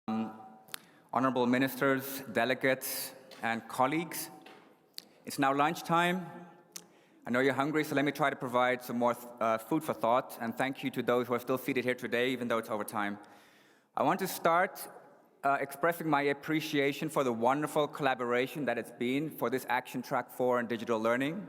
Honorable ministers, delegates, and colleagues. It's now lunchtime. I know you're hungry, so let me try to provide some more food for thought, and thank you to those who are still seated here today, even though it's overtime. I want to start expressing my appreciation for the wonderful collaboration that it's been for this Action Track 4 in digital learning.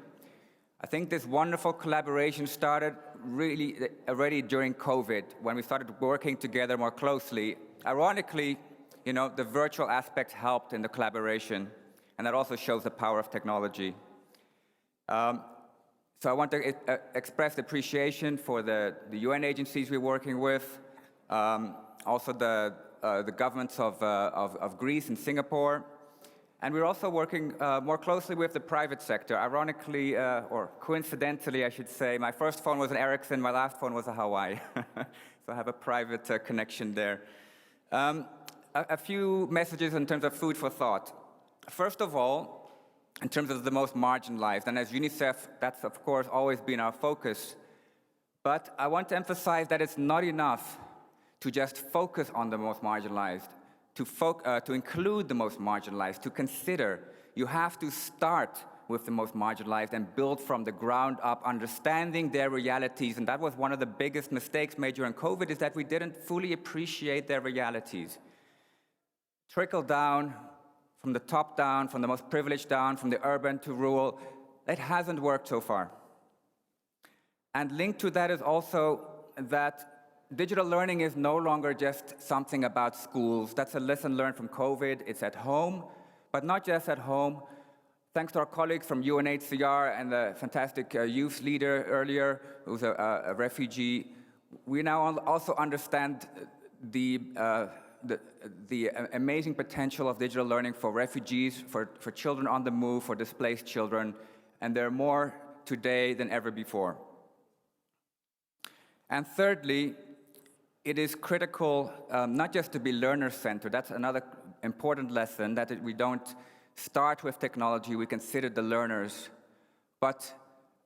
I think this wonderful collaboration started really already during COVID, when we started working together more closely. Ironically, the virtual aspect helped in the collaboration, and that also shows the power of technology. So I want to express appreciation for the UN agencies we're working with, also the governments of Greece and Singapore, and we're also working more closely with the private sector. Ironically, or coincidentally, I should say, my first phone was an Ericsson, my last phone was a Hawaii. So I have a private connection there. A few messages in terms of food for thought. First of all, in terms of the most marginalized, and as UNICEF, that's of course always been our focus. But I want to emphasize that it's not enough to just focus on the most marginalized, to include the most marginalized, to consider. You have to start with the most marginalized and build from the ground up, understanding their realities. And that was one of the biggest mistakes made during COVID, is that we didn't fully appreciate their realities. Trickle down, from the top down, from the most privileged down, from the urban to rural, it hasn't worked so far. And linked to that is also that digital learning is no longer just something about schools. That's a lesson learned from COVID. It's at home, but not just at home. Thanks to our colleagues from UNHCR and the fantastic youth leader earlier, who's a refugee, we now also understand the amazing potential of digital learning for refugees, for children on the move, for displaced children, and there are more today than ever before. And thirdly, it is critical not just to be learner-centered. That's another important lesson, that we don't start with technology, we consider the learners. But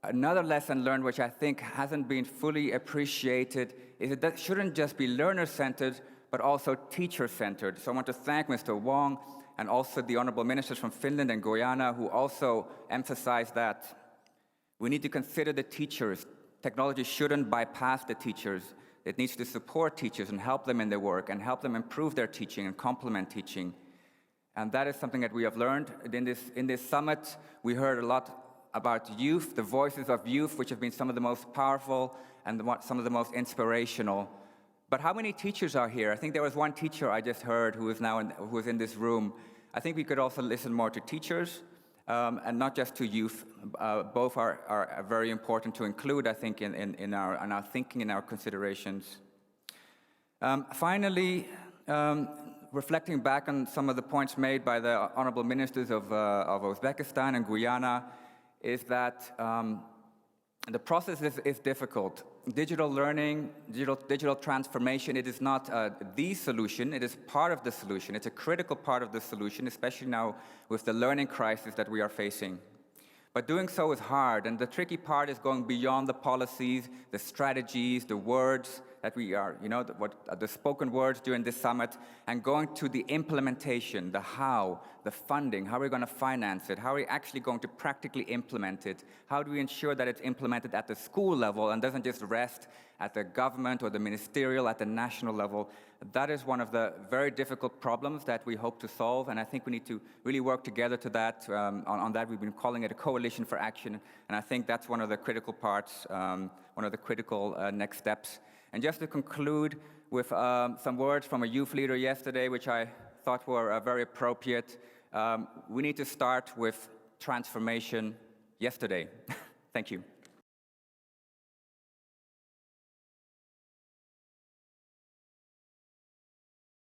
another lesson learned, which I think hasn't been fully appreciated, is that shouldn't just be learner-centered, but also teacher-centered. So I want to thank Mr. Wong and also the honorable ministers from Finland and Guyana, who also emphasized that we need to consider the teachers. Technology shouldn't bypass the teachers. It needs to support teachers and help them in their work and help them improve their teaching and complement teaching. And that is something that we have learned. In this summit, we heard a lot about youth, the voices of youth, which have been some of the most powerful and some of the most inspirational. But how many teachers are here? I think there was one teacher I just heard who is in this room. I think we could also listen more to teachers and not just to youth. Both are very important to include, I think, in our thinking, in our considerations. Finally, reflecting back on some of the points made by the honorable ministers of Uzbekistan and Guyana, is that the process is difficult. Digital learning, digital transformation, it is not the solution, it is part of the solution. It's a critical part of the solution, especially now with the learning crisis that we are facing. But doing so is hard, and the tricky part is going beyond the policies, the strategies, the words that we are, the spoken words during this summit, and going to the implementation, the how, the funding, how are we going to finance it, how are we actually going to practically implement it, how do we ensure that it's implemented at the school level and doesn't just rest at the government or the ministerial, at the national level. That is one of the very difficult problems that we hope to solve, and I think we need to really work together to that. On that, we've been calling it a coalition for action, and I think that's one of the critical parts, one of the critical next steps. And just to conclude with some words from a youth leader yesterday, which I thought were very appropriate, we need to start with transformation yesterday. Thank you.